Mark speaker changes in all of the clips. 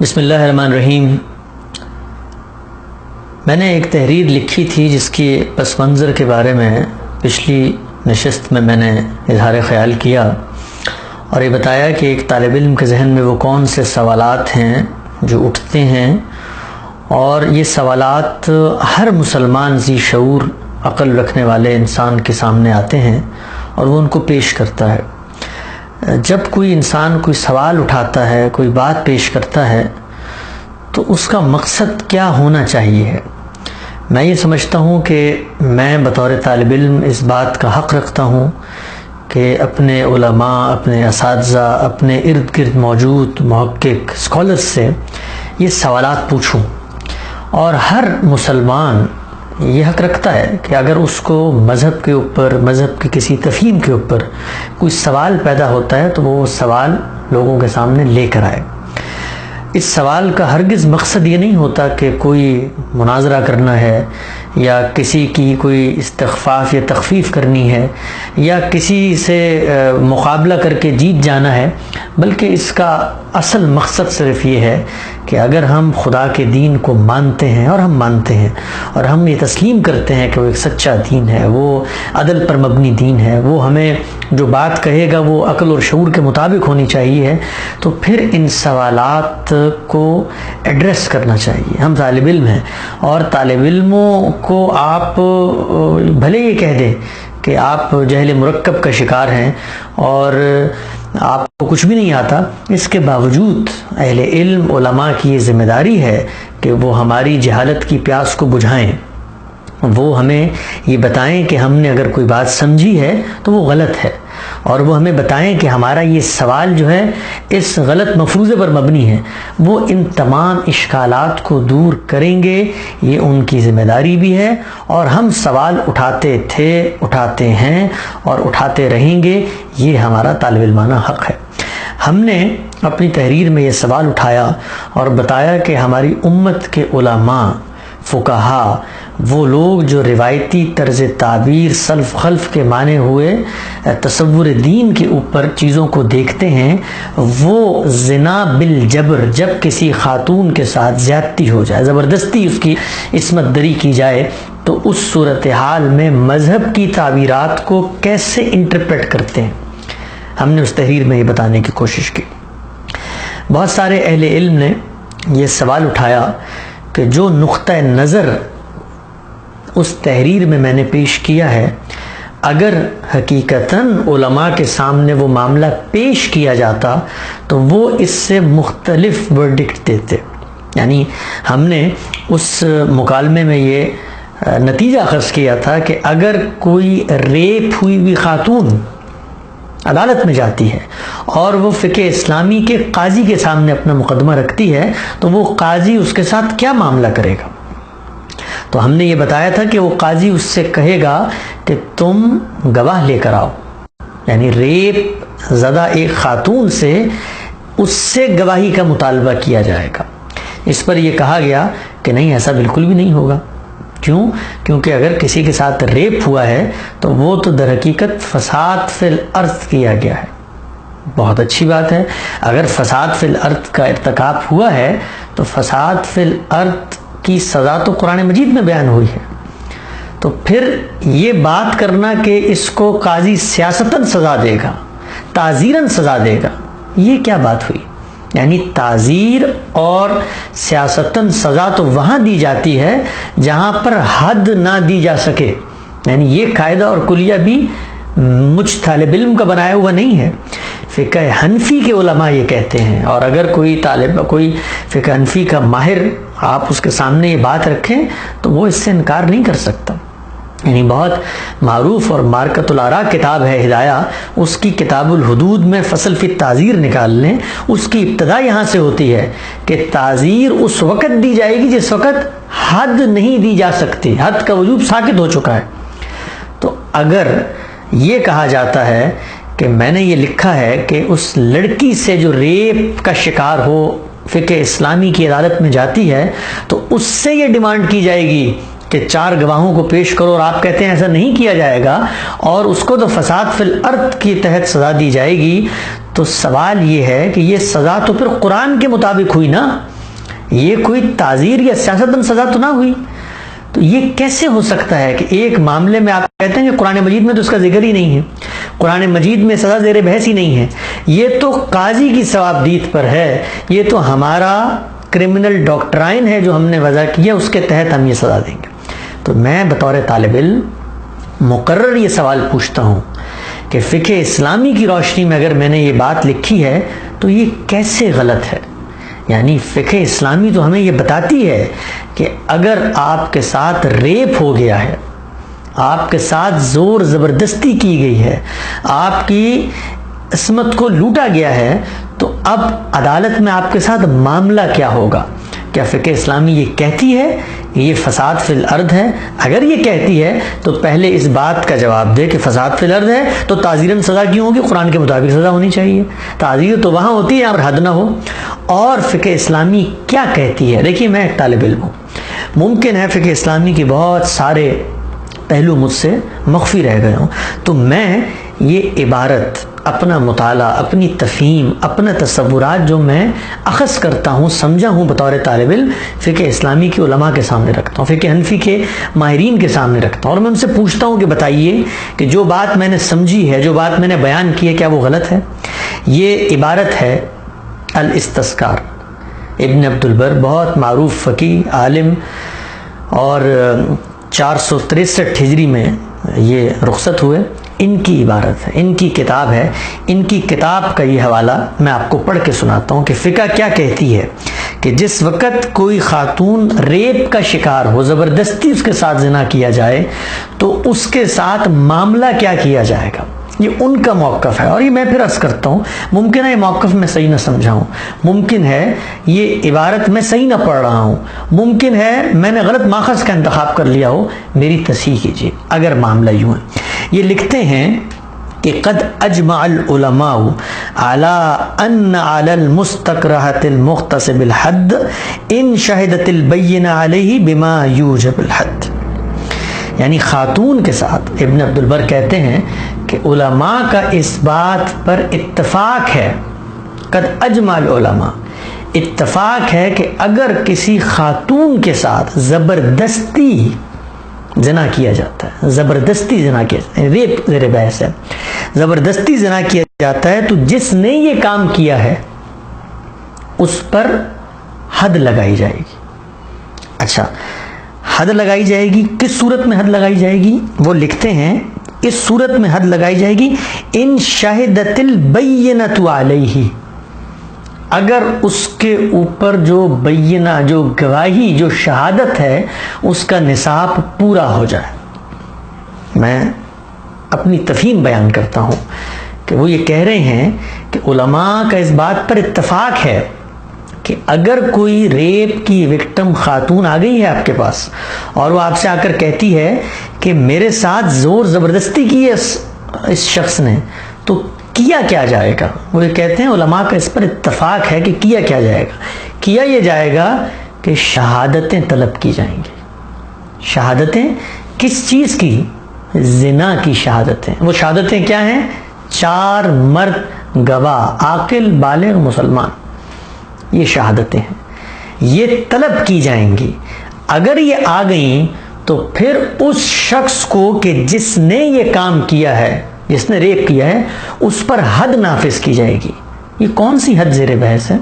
Speaker 1: بسم اللہ الرحمن الرحیم۔ میں نے ایک تحریر لکھی تھی جس کی پس منظر کے بارے میں پچھلی نشست میں نے اظہار خیال کیا اور یہ بتایا کہ ایک طالب علم کے ذہن میں وہ کون سے سوالات ہیں جو اٹھتے ہیں، اور یہ سوالات ہر مسلمان ذی شعور عقل رکھنے والے انسان کے سامنے آتے ہیں اور وہ ان کو پیش کرتا ہے۔ جب کوئی انسان کوئی سوال اٹھاتا ہے، کوئی بات پیش کرتا ہے، تو اس کا مقصد کیا ہونا چاہیے؟ میں یہ سمجھتا ہوں کہ میں بطور طالب علم اس بات کا حق رکھتا ہوں کہ اپنے علماء، اپنے اساتذہ، اپنے ارد گرد موجود محقق اسکالرز سے یہ سوالات پوچھوں، اور ہر مسلمان یہ حق رکھتا ہے کہ اگر اس کو مذہب کے اوپر، مذہب کی کسی تفہیم کے اوپر کوئی سوال پیدا ہوتا ہے تو وہ سوال لوگوں کے سامنے لے کر آئے۔ اس سوال کا ہرگز مقصد یہ نہیں ہوتا کہ کوئی مناظرہ کرنا ہے یا کسی کی کوئی استخفاف یا تخفیف کرنی ہے یا کسی سے مقابلہ کر کے جیت جانا ہے، بلکہ اس کا اصل مقصد صرف یہ ہے کہ اگر ہم خدا کے دین کو مانتے ہیں، اور ہم مانتے ہیں اور ہم یہ تسلیم کرتے ہیں کہ وہ ایک سچا دین ہے، وہ عدل پر مبنی دین ہے، وہ ہمیں جو بات کہے گا وہ عقل اور شعور کے مطابق ہونی چاہیے، تو پھر ان سوالات کو ایڈریس کرنا چاہیے۔ ہم طالب علم ہیں، اور طالب علموں کو آپ بھلے یہ کہہ دیں کہ آپ جہل مرکب کا شکار ہیں اور آپ کو کچھ بھی نہیں آتا، اس کے باوجود اہل علم علماء کی یہ ذمہ داری ہے کہ وہ ہماری جہالت کی پیاس کو بجھائیں، وہ ہمیں یہ بتائیں کہ ہم نے اگر کوئی بات سمجھی ہے تو وہ غلط ہے، اور وہ ہمیں بتائیں کہ ہمارا یہ سوال جو ہے اس غلط مفروضے پر مبنی ہے۔ وہ ان تمام اشکالات کو دور کریں گے، یہ ان کی ذمہ داری بھی ہے، اور ہم سوال اٹھاتے تھے، اٹھاتے ہیں اور اٹھاتے رہیں گے، یہ ہمارا طالب علمانہ حق ہے۔ ہم نے اپنی تحریر میں یہ سوال اٹھایا اور بتایا کہ ہماری امت کے علماء، فقہا، وہ لوگ جو روایتی طرز تعبیر سلف خلف کے مانے ہوئے تصور دین کے اوپر چیزوں کو دیکھتے ہیں، وہ زنا بالجبر، جب کسی خاتون کے ساتھ زیادتی ہو جائے، زبردستی اس کی عصمت دری کی جائے، تو اس صورتحال میں مذہب کی تعبیرات کو کیسے انٹرپریٹ کرتے ہیں، ہم نے اس تحریر میں یہ بتانے کی کوشش کی۔ بہت سارے اہل علم نے یہ سوال اٹھایا کہ جو نقطہ نظر اس تحریر میں نے پیش کیا ہے، اگر حقیقتاً علماء کے سامنے وہ معاملہ پیش کیا جاتا تو وہ اس سے مختلف ورڈکٹ دیتے۔ یعنی ہم نے اس مکالمے میں یہ نتیجہ اخذ کیا تھا کہ اگر کوئی ریپ ہوئی ہوئی خاتون عدالت میں جاتی ہے اور وہ فقہ اسلامی کے قاضی کے سامنے اپنا مقدمہ رکھتی ہے، تو وہ قاضی اس کے ساتھ کیا معاملہ کرے گا؟ تو ہم نے یہ بتایا تھا کہ وہ قاضی اس سے کہے گا کہ تم گواہ لے کر آؤ، یعنی ریپ زدہ ایک خاتون سے اس سے گواہی کا مطالبہ کیا جائے گا۔ اس پر یہ کہا گیا کہ نہیں، ایسا بالکل بھی نہیں ہوگا۔ کیوں؟ کیونکہ اگر کسی کے ساتھ ریپ ہوا ہے تو وہ تو در حقیقت فساد فی الارض کیا گیا ہے۔ بہت اچھی بات ہے، اگر فساد فی الارض کا ارتکاب ہوا ہے تو فساد فی الارض کی سزا تو قرآن مجید میں بیان ہوئی ہے، تو پھر یہ بات کرنا کہ اس کو قاضی سیاستاً سزا دے گا، تعزیراً سزا دے گا، یہ کیا بات ہوئی؟ یعنی تعزیر اور سیاستاً سزا تو وہاں دی جاتی ہے جہاں پر حد نہ دی جا سکے، یعنی یہ قاعدہ اور کلیہ بھی مجھ طالب علم کا بنایا ہوا نہیں ہے، فقہ حنفی کے علماء یہ کہتے ہیں، اور اگر کوئی فقہ حنفی کا ماہر آپ اس کے سامنے یہ بات رکھیں تو وہ اس سے انکار نہیں کر سکتا۔ یعنی بہت معروف اور مارکت الآراء کتاب ہے ہدایہ، اس کی کتاب الحدود میں فصل فی تعزیر نکال لیں، اس کی ابتدا یہاں سے ہوتی ہے کہ تعزیر اس وقت دی جائے گی جس وقت حد نہیں دی جا سکتی، حد کا وجوب ساقط ہو چکا ہے۔ تو اگر یہ کہا جاتا ہے کہ میں نے یہ لکھا ہے کہ اس لڑکی سے جو ریپ کا شکار ہو فقہ اسلامی کی عدالت میں جاتی ہے، تو اس سے یہ ڈیمانڈ کی جائے گی کہ 4 گواہوں کو پیش کرو، اور آپ کہتے ہیں ایسا نہیں کیا جائے گا اور اس کو تو فساد فی الارض کی تحت سزا دی جائے گی، تو سوال یہ ہے کہ یہ سزا تو پھر قرآن کے مطابق ہوئی نا، یہ کوئی تعزیر یا سیاستن سزا تو نہ ہوئی. تو یہ کیسے ہو سکتا ہے کہ ایک معاملے میں آپ کہتے ہیں کہ قرآن مجید میں تو اس کا ذکر ہی نہیں ہے, قرآن مجید میں سزا زیر بحث ہی نہیں ہے, یہ تو قاضی کی ثوابدید پر ہے, یہ تو ہمارا کرمنل ڈاکٹرائن ہے جو ہم نے وضع کیا, اس کے تحت ہم یہ سزا دیں گے. تو میں بطور طالب علم مقرر یہ سوال پوچھتا ہوں کہ فقہ اسلامی کی روشنی میں اگر میں نے یہ بات لکھی ہے تو یہ کیسے غلط ہے؟ یعنی فقہ اسلامی تو ہمیں یہ بتاتی ہے کہ اگر آپ کے ساتھ ریپ ہو گیا ہے, آپ کے ساتھ زور زبردستی کی گئی ہے, آپ کی عصمت کو لوٹا گیا ہے, تو اب عدالت میں آپ کے ساتھ معاملہ کیا ہوگا؟ کیا فقہ اسلامی یہ کہتی ہے کہ یہ فساد فی الارض ہے؟ اگر یہ کہتی ہے تو پہلے اس بات کا جواب دے کہ فساد فی الارض ہے تو تعزیراً سزا کیوں ہوگی؟ قرآن کے مطابق سزا ہونی چاہیے. تعزیر تو وہاں ہوتی ہے جہاں حد نہ ہو. اور فقہ اسلامی کیا کہتی ہے؟ دیکھیے میں ایک طالب علم ہوں, ممکن ہے فقہ اسلامی کی بہت سارے پہلو مجھ سے مخفی رہ گئے ہوں, تو میں یہ عبارت, اپنا مطالعہ, اپنی تفہیم, اپنا تصورات جو میں اخذ کرتا ہوں, سمجھا ہوں بطور طالب علم, فقہ اسلامی کے علماء کے سامنے رکھتا ہوں, فقہ حنفی کے ماہرین کے سامنے رکھتا ہوں, اور میں ان سے پوچھتا ہوں کہ بتائیے کہ جو بات میں نے سمجھی ہے, جو بات میں نے بیان کی ہے, کیا وہ غلط ہے؟ یہ عبارت ہے الاستذکار, ابن عبد البر, بہت معروف فقیہ عالم, اور 463 ہجری میں یہ رخصت ہوئے. ان کی عبارت ہے, ان کی کتاب ہے, ان کی کتاب کا یہ حوالہ میں آپ کو پڑھ کے سناتا ہوں کہ فقہ کیا کہتی ہے کہ جس وقت کوئی خاتون ریپ کا شکار ہو, زبردستی اس کے ساتھ زنا کیا جائے, تو اس کے ساتھ معاملہ کیا کیا جائے گا. یہ ان کا موقف ہے. اور یہ میں پھر عرض کرتا ہوں, ممکن ہے یہ موقف میں صحیح نہ سمجھاؤں, ممکن ہے یہ عبارت میں صحیح نہ پڑھ رہا ہوں, ممکن ہے میں نے غلط ماخذ کا انتخاب کر لیا ہو, میری تصحیح کیجیے اگر معاملہ یوں ہے. یہ لکھتے ہیں کہ قد اجمع العلماء على ان على المستکرہۃ المغتصب الحد ان شہدت البینہ علیہ بما یوجب الحد. یعنی خاتون کے ساتھ ابن عبد البر کہتے ہیں کہ علماء کا اس بات پر اتفاق ہے, قد اجمع العلماء, اتفاق ہے کہ اگر کسی خاتون کے ساتھ زبردستی زنا کیا جاتا ہے, زبردستی زنا کیا جاتا ہے, ریپ زیر بحث ہے, زبردستی زنا کیا جاتا ہے, تو جس نے یہ کام کیا ہے اس پر حد لگائی جائے گی. اچھا, حد لگائی جائے گی, کس صورت میں حد لگائی جائے گی؟ وہ لکھتے ہیں اس صورت میں حد لگائی جائے گی ان شہدت البینۃ علیہ, اگر اس کے اوپر جو بینہ, جو گواہی, جو شہادت ہے, اس کا نصاب پورا ہو جائے. میں اپنی تفہیم بیان کرتا ہوں کہ وہ یہ کہہ رہے ہیں کہ علماء کا اس بات پر اتفاق ہے کہ اگر کوئی ریپ کی وکٹم خاتون آ گئی ہے آپ کے پاس, اور وہ آپ سے آ کر کہتی ہے کہ میرے ساتھ زور زبردستی کی ہے اس شخص نے, تو کیا کیا جائے گا؟ وہ یہ کہتے ہیں علماء کا اس پر اتفاق ہے کہ کیا کیا جائے گا. کیا یہ جائے گا کہ شہادتیں طلب کی جائیں گی. شہادتیں کس چیز کی؟ زنا کی شہادتیں. وہ شہادتیں کیا ہیں؟ 4 مرد گواہ, عاقل, بالغ, مسلمان, یہ شہادتیں ہیں, یہ طلب کی جائیں گی. اگر یہ آ گئیں تو پھر اس شخص کو کہ جس نے یہ کام کیا ہے, جس نے ریپ کیا ہے, اس پر حد نافذ کی جائے گی. یہ کون سی حد زیر بحث ہے؟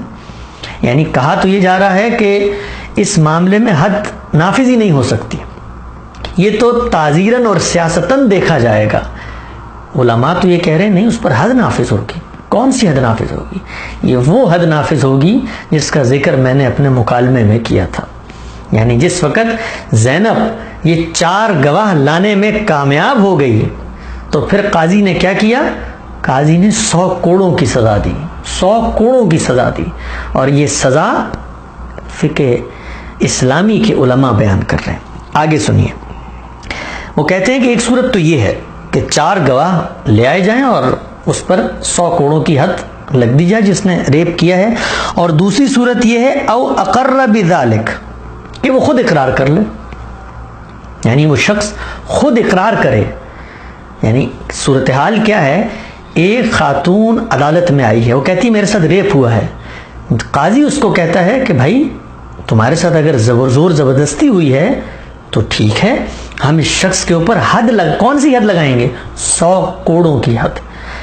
Speaker 1: یعنی کہا تو یہ جا رہا ہے کہ اس معاملے میں حد نافذ ہی نہیں ہو سکتی, یہ تو تعزیراً اور سیاستاً دیکھا جائے گا. علماء تو یہ کہہ رہے ہیں نہیں, اس پر حد نافذ ہوگی. کون سی حد نافذ ہوگی؟ یہ وہ حد نافذ ہوگی جس کا ذکر میں نے اپنے مکالمے میں کیا تھا. یعنی جس وقت زینب یہ 4 گواہ لانے میں کامیاب ہو گئی, تو پھر قاضی نے کیا کیا؟ قاضی نے 100 کوڑوں کی سزا دی, 100 کوڑوں کی سزا دی. اور یہ سزا فقہ اسلامی کے علماء بیان کر رہے ہیں. آگے سنیے, وہ کہتے ہیں کہ ایک صورت تو یہ ہے کہ 4 گواہ لے آئے جائیں اور اس پر 100 کوڑوں کی حد لگ دی جائے جس نے ریپ کیا ہے. اور دوسری صورت یہ ہے او اقر بذالک, کہ وہ خود اقرار کر لے, یعنی وہ شخص خود اقرار کرے. یعنی صورتحال کیا ہے؟ ایک خاتون عدالت میں آئی ہے, وہ کہتی ہے میرے ساتھ ریپ ہوا ہے, قاضی اس کو کہتا ہے کہ بھائی تمہارے ساتھ اگر زور زبردستی ہوئی ہے تو ٹھیک ہے، ہم اس شخص کے اوپر کون سی حد لگائیں گے؟ 100 کوڑوں کی حد،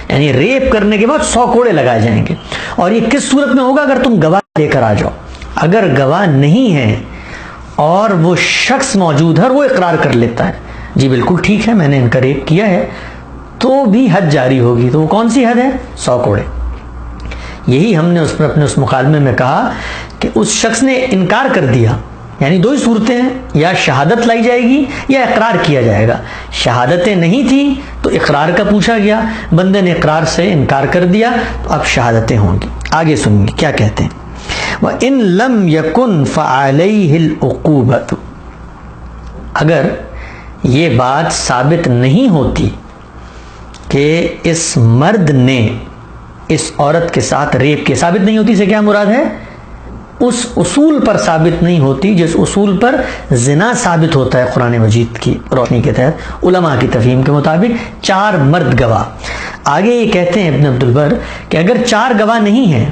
Speaker 1: یعنی ریپ کرنے کے بعد 100 کوڑے لگائے جائیں گے۔ اور یہ کس صورت میں ہوگا؟ اگر تم گواہ لے کر آ جاؤ۔ اگر گواہ نہیں ہے اور وہ شخص موجود ہے اور وہ اقرار کر لیتا ہے جی بالکل ٹھیک ہے میں نے ان کا ریپ کیا ہے، تو بھی حد جاری ہوگی۔ تو وہ کون سی حد ہے؟ 100 کوڑے۔ یہی ہم نے اس پر اپنے اس مکالمے میں کہا کہ اس شخص نے انکار کر دیا، یعنی دو ہی صورتیں ہیں، یا شہادت لائی جائے گی یا اقرار کیا جائے گا۔ شہادتیں نہیں تھیں تو اقرار کا پوچھا گیا، بندے نے اقرار سے انکار کر دیا، تو اب شہادتیں ہوں گی۔ آگے سنیے کیا کہتے ہیں، وَإِن لَمْ يَكُنْ فَعَلَيْهِ الْعُقُوبَةُ، اگر یہ بات ثابت نہیں ہوتی کہ اس مرد نے اس عورت کے ساتھ ریپ کیا، ثابت نہیں ہوتی سے کیا مراد ہے؟ اس اصول پر ثابت نہیں ہوتی جس اصول پر زنا ثابت ہوتا ہے قرآن مجید کی روشنی کے تحت علماء کی تفہیم کے مطابق 4 مرد گواہ۔ آگے یہ کہتے ہیں ابن عبد البر کہ اگر 4 گواہ نہیں ہیں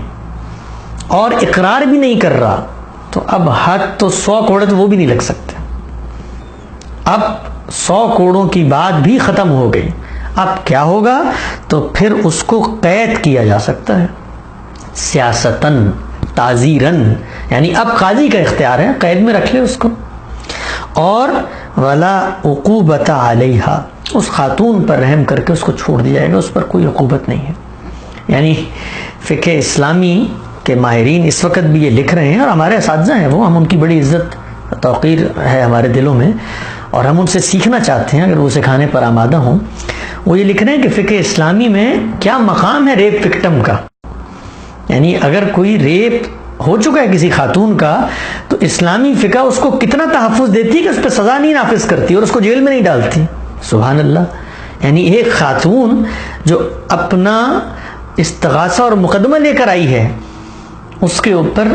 Speaker 1: اور اقرار بھی نہیں کر رہا تو اب حد تو 100 کوڑے تو وہ بھی نہیں لگ سکتے۔ اب 100 کوڑوں کی بات بھی ختم ہو گئی، اب کیا ہوگا؟ تو پھر اس کو قید کیا جا سکتا ہے سیاستاً تعزیراً، یعنی اب قاضی کا اختیار ہے، قید میں رکھ لے اس کو۔ اور ولا عقوبۃ علیہا، اس خاتون پر رحم کر کے اس کو چھوڑ دیا جائے گا، اس پر کوئی عقوبت نہیں ہے۔ یعنی فقہ اسلامی کے ماہرین اس وقت بھی یہ لکھ رہے ہیں، اور ہمارے اساتذہ ہیں وہ، ہم ان کی بڑی عزت توقیر ہے ہمارے دلوں میں، اور ہم ان سے سیکھنا چاہتے ہیں اگر وہ سکھانے پر آمادہ ہوں۔ وہ یہ لکھ رہے ہیں کہ فقہ اسلامی میں کیا مقام ہے ریپ وکٹم کا، یعنی اگر کوئی ریپ ہو چکا ہے کسی خاتون کا تو اسلامی فقہ اس کو کتنا تحفظ دیتی ہے کہ اس پہ سزا نہیں نافذ کرتی اور اس کو جیل میں نہیں ڈالتی۔ سبحان اللہ، یعنی ایک خاتون جو اپنا استغاثہ اور مقدمہ لے کر آئی ہے، اس کے اوپر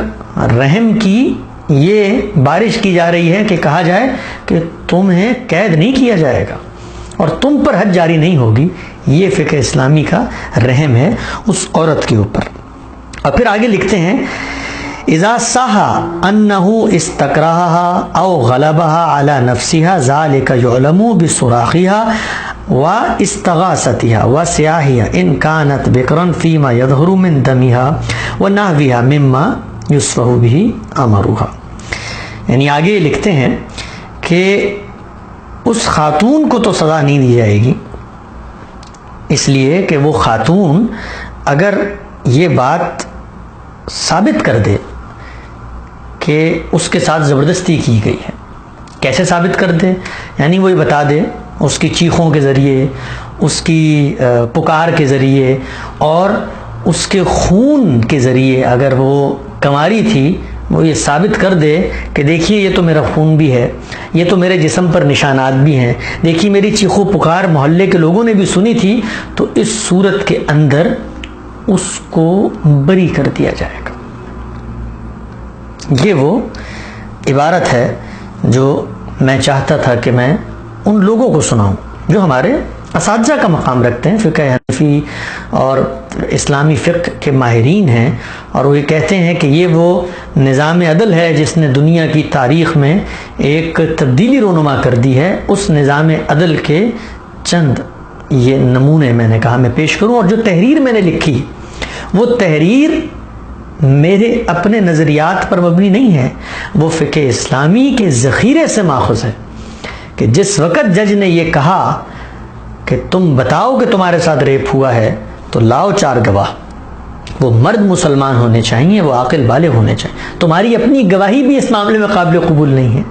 Speaker 1: رحم کی یہ بارش کی جا رہی ہے کہ کہا جائے کہ تمہیں قید نہیں کیا جائے گا اور تم پر حد جاری نہیں ہوگی۔ یہ فقہ اسلامی کا رحم ہے اس عورت کے اوپر۔ اور پھر آگے لکھتے ہیں اذا صح انه استکرہها او غلبها على نفسها ذلك يعلم بصراخها واستغاثتها وسیاحها ان كانت بکرا فيما يظهر من دمها ونحوها مما يصفح به امرها۔ یعنی آگے لکھتے ہیں کہ اس خاتون کو تو سزا نہیں دی جائے گی، اس لیے کہ وہ خاتون اگر یہ بات ثابت کر دے کہ اس کے ساتھ زبردستی کی گئی ہے۔ کیسے ثابت کر دے؟ یعنی وہی بتا دے اس کی چیخوں کے ذریعے، اس کی پکار کے ذریعے اور اس کے خون کے ذریعے، اگر وہ کنواری تھی وہ یہ ثابت کر دے کہ دیکھیے یہ تو میرا خون بھی ہے، یہ تو میرے جسم پر نشانات بھی ہیں، دیکھیے میری چیخو پکار محلے کے لوگوں نے بھی سنی تھی، تو اس صورت کے اندر اس کو بری کر دیا جائے گا۔ یہ وہ عبارت ہے جو میں چاہتا تھا کہ میں ان لوگوں کو سناؤں جو ہمارے اساتذہ کا مقام رکھتے ہیں، فقہ حنفی اور اسلامی فقہ کے ماہرین ہیں، اور وہ یہ کہتے ہیں کہ یہ وہ نظام عدل ہے جس نے دنیا کی تاریخ میں ایک تبدیلی رونما کر دی ہے۔ اس نظام عدل کے چند یہ نمونے میں نے کہا میں پیش کروں، اور جو تحریر میں نے لکھی وہ تحریر میرے اپنے نظریات پر مبنی نہیں ہے، وہ فقہ اسلامی کے ذخیرے سے ماخوذ ہے کہ جس وقت جج نے یہ کہا کہ تم بتاؤ کہ تمہارے ساتھ ریپ ہوا ہے تو لاؤ 4 گواہ، وہ مرد مسلمان ہونے چاہیے، وہ عاقل بالغ ہونے چاہیے، تمہاری اپنی گواہی بھی اس معاملے میں قابل قبول نہیں ہے،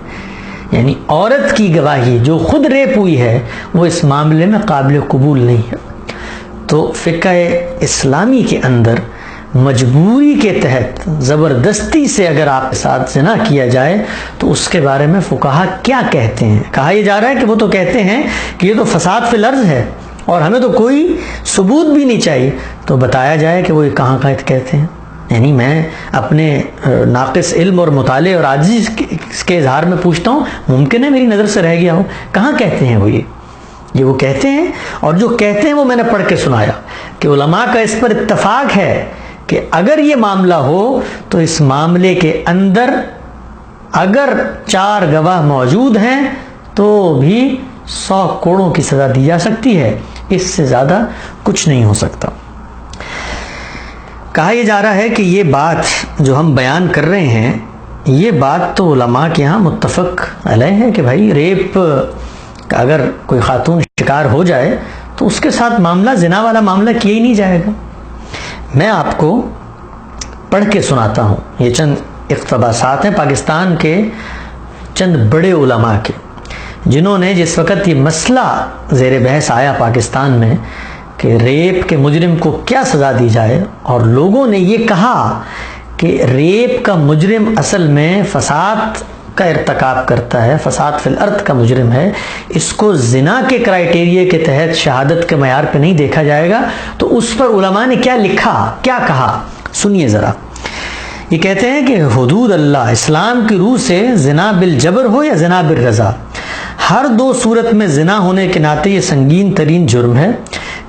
Speaker 1: یعنی عورت کی گواہی جو خود ریپ ہوئی ہے وہ اس معاملے میں قابل قبول نہیں ہے۔ تو فقہ اسلامی کے اندر مجبوری کے تحت زبردستی سے اگر آپ کے ساتھ زنا کیا جائے تو اس کے بارے میں فقہا کیا کہتے ہیں؟ کہا یہ جا رہا ہے کہ وہ تو کہتے ہیں کہ یہ تو فساد فی الارض ہے اور ہمیں تو کوئی ثبوت بھی نہیں چاہیے، تو بتایا جائے کہ وہ یہ کہاں کہتے ہیں۔ یعنی میں اپنے ناقص علم اور مطالعے اور عاجزی کے اظہار میں پوچھتا ہوں، ممکن ہے میری نظر سے رہ گیا ہو، کہاں کہتے ہیں وہ یہ وہ کہتے ہیں، اور جو کہتے ہیں وہ میں نے پڑھ کے سنایا کہ علماء کا اس پر اتفاق ہے کہ اگر یہ معاملہ ہو تو اس معاملے کے اندر اگر 4 گواہ موجود ہیں تو بھی 100 کوڑوں کی سزا دی جا سکتی ہے، اس سے زیادہ کچھ نہیں ہو سکتا۔ کہا یہ جا رہا ہے کہ یہ بات جو ہم بیان کر رہے ہیں، یہ بات تو علماء کے ہاں متفق علیہ ہے کہ بھائی ریپ کا اگر کوئی خاتون شکار ہو جائے تو اس کے ساتھ معاملہ زنا والا معاملہ کیا ہی نہیں جائے گا۔ میں آپ کو پڑھ کے سناتا ہوں، یہ چند اقتباسات ہیں پاکستان کے چند بڑے علماء کے، جنہوں نے جس وقت یہ مسئلہ زیر بحث آیا پاکستان میں کہ ریپ کے مجرم کو کیا سزا دی جائے، اور لوگوں نے یہ کہا کہ ریپ کا مجرم اصل میں فساد کا ارتکاب کرتا ہے، فساد فی الارض کا مجرم ہے، اس کو زنا کے کرائیٹیریا کے تحت شہادت کے معیار پہ نہیں دیکھا جائے گا، تو اس پر علماء نے کیا لکھا، کیا کہا، سنیے ذرا۔ یہ کہتے ہیں کہ حدود اللہ اسلام کی روح سے زنا بالجبر ہو یا زنا بالرضا، ہر 2 صورت میں زنا ہونے کے ناطے یہ سنگین ترین جرم ہے،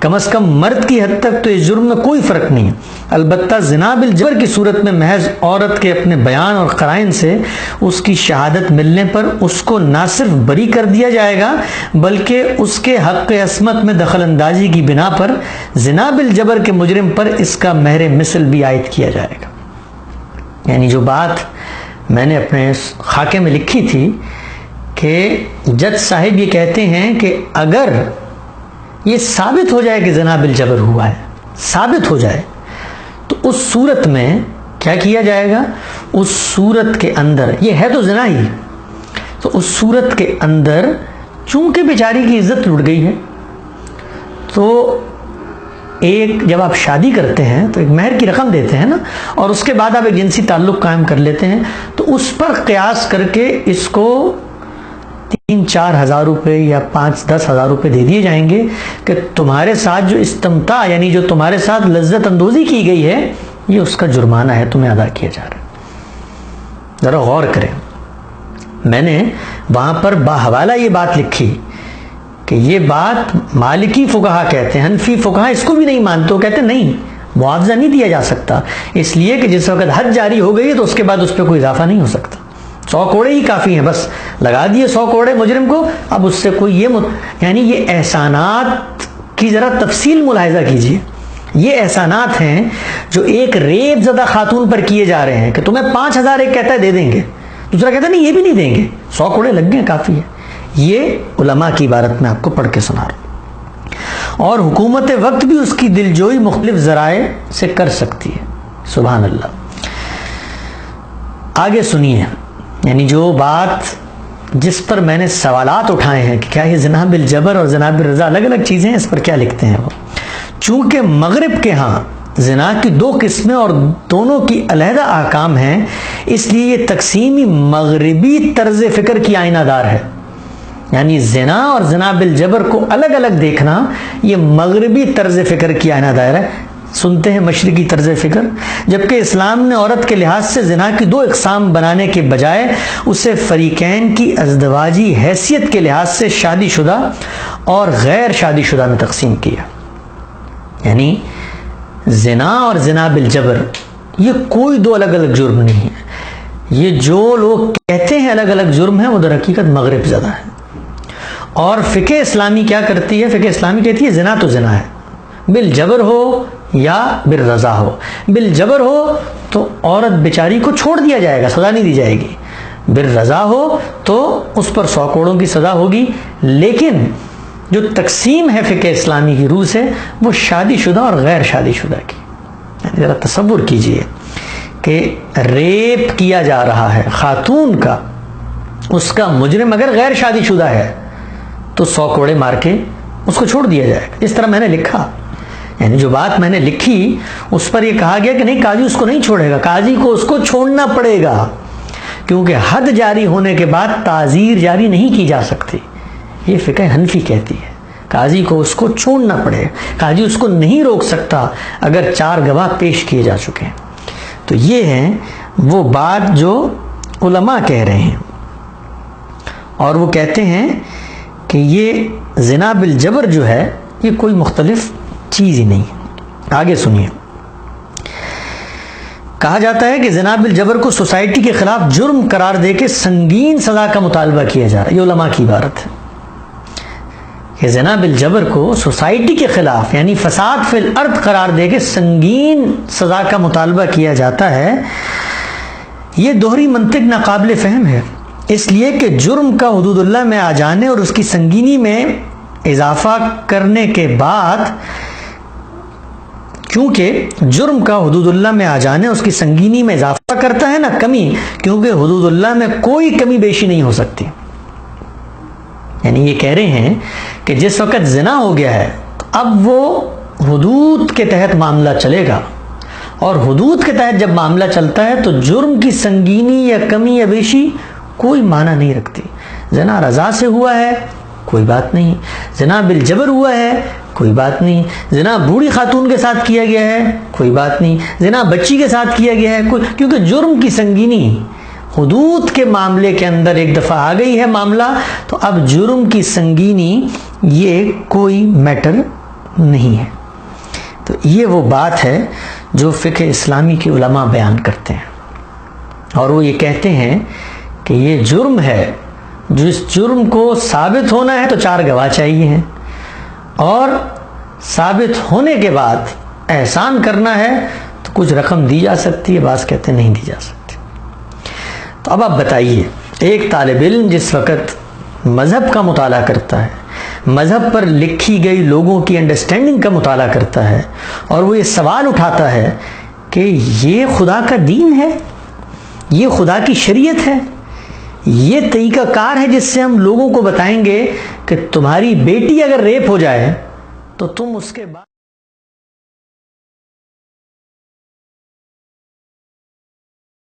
Speaker 1: کم از کم مرد کی حد تک تو اس جرم میں کوئی فرق نہیں ہے، البتہ زنا بالجبر کی صورت میں محض عورت کے اپنے بیان اور قرائن سے اس کی شہادت ملنے پر اس کو نہ صرف بری کر دیا جائے گا بلکہ اس کے حق عصمت میں دخل اندازی کی بنا پر زنا بالجبر کے مجرم پر اس کا مہر مثل بھی عائد کیا جائے گا۔ یعنی جو بات میں نے اپنے خاکے میں لکھی تھی کہ جج صاحب یہ کہتے ہیں کہ اگر یہ ثابت ہو جائے کہ زنا بالجبر ہوا ہے، ثابت ہو جائے، تو اس صورت میں کیا کیا جائے گا، اس صورت کے اندر یہ ہے تو زنا ہی، تو اس صورت کے اندر چونکہ بیچاری کی عزت لٹ گئی ہے، تو ایک جب آپ شادی کرتے ہیں تو ایک مہر کی رقم دیتے ہیں نا، اور اس کے بعد آپ ایک جنسی تعلق قائم کر لیتے ہیں، تو اس پر قیاس کر کے اس کو 3-4 ہزار روپے یا 5-10 ہزار روپے دے دیے جائیں گے کہ تمہارے ساتھ جو استمتاع یعنی جو تمہارے ساتھ لذت اندوزی کی گئی ہے یہ اس کا جرمانہ ہے، تمہیں ادا کیا جا رہا ہے۔ ذرا غور کریں، میں نے وہاں پر باحوالہ یہ بات لکھی کہ یہ بات مالکی فقہا کہتے ہیں، حنفی فقہا اس کو بھی نہیں مانتے، وہ کہتے ہیں نہیں معاوضہ نہیں دیا جا سکتا، اس لیے کہ جس وقت حد جاری ہو گئی ہے تو اس کے بعد اس پہ کوئی اضافہ نہیں ہو سکتا، 100 کوڑے ہی کافی ہیں، بس لگا دیے 100 کوڑے مجرم کو، اب اس سے کوئی یعنی یہ احسانات کی ذرا تفصیل ملاحظہ کیجیے، یہ احسانات ہیں جو ایک ریپ زدہ خاتون پر کیے جا رہے ہیں کہ تمہیں 5000 ایک کہتا ہے دے دیں گے، دوسرا کہتا ہے نہیں یہ بھی نہیں دیں گے، 100 کوڑے لگ گئے کافی ہے۔ یہ علماء کی عبارت میں آپ کو پڑھ کے سنا رہا ہوں، اور حکومت وقت بھی اس کی دلجوئی مختلف ذرائع سے کر سکتی ہے۔ سبحان اللہ۔ آگے سنیے، یعنی جو بات جس پر میں نے سوالات اٹھائے ہیں کہ کیا یہ زنا بالجبر اور زنا بالرضا الگ الگ چیزیں ہیں، اس پر کیا لکھتے ہیں وہ، چونکہ مغرب کے ہاں زنا کی 2 قسمیں اور دونوں کی علیحدہ احکام ہیں، اس لیے یہ تقسیمی مغربی طرز فکر کی آئینہ دار ہے، یعنی زنا اور زنا بالجبر کو الگ الگ دیکھنا یہ مغربی طرز فکر کی آئینہ دار ہے۔ سنتے ہیں مشرقی طرز فکر، جبکہ اسلام نے عورت کے لحاظ سے زنا کی 2 اقسام بنانے کے بجائے اسے فریقین کی ازدواجی حیثیت کے لحاظ سے شادی شدہ اور غیر شادی شدہ میں تقسیم کیا، یعنی زنا اور زنا بالجبر یہ کوئی 2 الگ الگ جرم نہیں ہے، یہ جو لوگ کہتے ہیں الگ الگ جرم ہیں وہ در حقیقت مغرب زدہ ہے۔ اور فقہ اسلامی کیا کرتی ہے، فقہ اسلامی کہتی ہے زنا تو زنا ہے، بالجبر ہو یا بالرضا ہو، بالجبر ہو تو عورت بیچاری کو چھوڑ دیا جائے گا، سزا نہیں دی جائے گی، بالرضا ہو تو اس پر 100 کوڑوں کی سزا ہوگی، لیکن جو تقسیم ہے فقہ اسلامی کی روح سے وہ شادی شدہ اور غیر شادی شدہ کی۔ یعنی ذرا تصور کیجئے کہ ریپ کیا جا رہا ہے خاتون کا، اس کا مجرم اگر غیر شادی شدہ ہے تو 100 کوڑے مار کے اس کو چھوڑ دیا جائے گا، اس طرح میں نے لکھا، یعنی جو بات میں نے لکھی اس پر یہ کہا گیا کہ نہیں قاضی اس کو نہیں چھوڑے گا، قاضی کو اس کو چھوڑنا پڑے گا، کیونکہ حد جاری ہونے کے بعد تعزیر جاری نہیں کی جا سکتی، یہ فقہ حنفی کہتی ہے، قاضی کو اس کو چھوڑنا پڑے گا، قاضی اس کو نہیں روک سکتا اگر 4 گواہ پیش کیے جا چکے ہیں۔ تو یہ ہے وہ بات جو علماء کہہ رہے ہیں، اور وہ کہتے ہیں کہ یہ زنا بالجبر جو ہے یہ کوئی مختلف چیز ہی نہیں ہے۔ آگے سنیے، کہا جاتا ہے کہ زنا بالجبر کو سوسائٹی کے خلاف جرم قرار دے کے سنگین سزا کا مطالبہ کیا جا رہا ہے. یہ علماء کی عبارت ہے کہ زنا بالجبر کو سوسائٹی کے خلاف یعنی فساد فی الارض قرار دے کے سنگین سزا کا مطالبہ کیا جاتا ہے. یہ دوہری منطق ناقابل فہم ہے، اس لیے کہ جرم کا حدود اللہ میں آ جانے اور اس کی سنگینی میں اضافہ کرنے کے بعد، کیونکہ جرم کا حدود اللہ میں آ جانے اس کی سنگینی میں اضافہ کرتا ہے نہ کمی، کیونکہ حدود اللہ میں کوئی کمی بیشی نہیں ہو سکتی. یعنی یہ کہہ رہے ہیں کہ جس وقت زنا ہو گیا ہے تو اب وہ حدود کے تحت معاملہ چلے گا، اور حدود کے تحت جب معاملہ چلتا ہے تو جرم کی سنگینی یا کمی یا بیشی کوئی معنی نہیں رکھتی. زنا رضا سے ہوا ہے کوئی بات نہیں، زنا بالجبر ہوا ہے کوئی بات نہیں، زنا بوڑھی خاتون کے ساتھ کیا گیا ہے کوئی بات نہیں، زنا بچی کے ساتھ کیا گیا ہے کیونکہ جرم کی سنگینی حدود کے معاملے کے اندر ایک دفعہ آ گئی ہے معاملہ، تو اب جرم کی سنگینی یہ کوئی میٹر نہیں ہے. تو یہ وہ بات ہے جو فقہ اسلامی کے علماء بیان کرتے ہیں، اور وہ یہ کہتے ہیں کہ یہ جرم ہے، جس جرم کو ثابت ہونا ہے تو 4 گواہ چاہیے ہیں، اور ثابت ہونے کے بعد احسان کرنا ہے تو کچھ رقم دی جا سکتی ہے، بعض کہتے ہیں نہیں دی جا سکتی. تو اب آپ بتائیے، ایک طالب علم جس وقت مذہب کا مطالعہ کرتا ہے، مذہب پر لکھی گئی لوگوں کی انڈرسٹینڈنگ کا مطالعہ کرتا ہے، اور وہ یہ سوال اٹھاتا ہے کہ یہ خدا کا دین ہے، یہ خدا کی شریعت ہے، یہ طریقہ کار ہے جس سے ہم لوگوں کو بتائیں گے کہ تمہاری بیٹی اگر ریپ ہو جائے تو تم اس کے بعد